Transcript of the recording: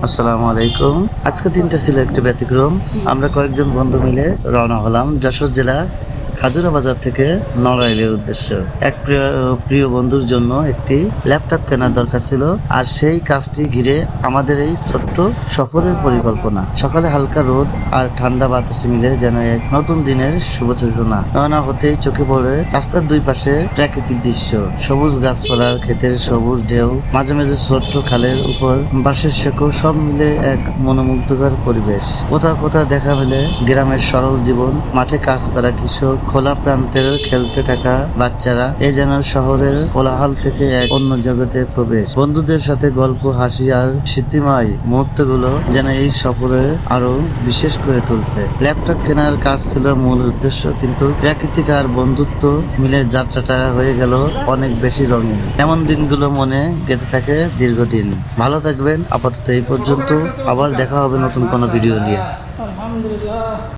আসসালামু আলাইকুম। আজকে দিনটা ছিল একটু ব্যতিক্রম। আমরা কয়েকজন বন্ধু মিলে রওনা হলাম যশোর জেলা খাজুরা বাজার থেকে নড়াইলের উদ্দেশ্য। এক প্রিয় বন্ধুর জন্য একটি ল্যাপটপ কেনার দরকার ছিল, আর সেই কাজটি ঘিরে আমাদের এই ছোট্ট সফরের পরিকল্পনা। সকালে হালকা রোদ আর ঠান্ডা বাতাসে মিলে যেন এক নতুন দিনের শুভ সূচনা। রওনা হতেই চোখে পড়ে রাস্তার দুই পাশে প্রাকৃতিক দৃশ্য, সবুজ গাছপালার, ক্ষেতের সবুজ ঢেউ, মাঝে মাঝে ছোট্ট খালের উপর বাঁশের শেকড়, সব মিলে এক মনোমুগ্ধকর পরিবেশ। কোথাও কোথাও দেখা মিলে গ্রামের সরল জীবন, মাঠে কাজ করা কৃষক, খোলা প্রান্তের খেলতে থাকা বাচ্চারা। এ যেন শহরের কোলাহল থেকে এক অন্য জগতে প্রবেশ। বন্ধুদের সাথে গল্প, হাসি আর স্মৃতিময় মুহূর্তগুলো যেন এই সফরে আরো বিশেষ করে তুলছে। ল্যাপটপ কেনার কাজ ছিল মূল উদ্দেশ্য, কিন্তু প্রাকৃতিক আর বন্ধুত্ব মিলে যাত্রাটা হয়ে গেল অনেক বেশি রঙিন। এমন দিনগুলো মনে গেঁথে থাকে দীর্ঘদিন। ভালো থাকবেন। আপাতত এই পর্যন্ত, আবার দেখা হবে নতুন কোনো ভিডিও নিয়ে।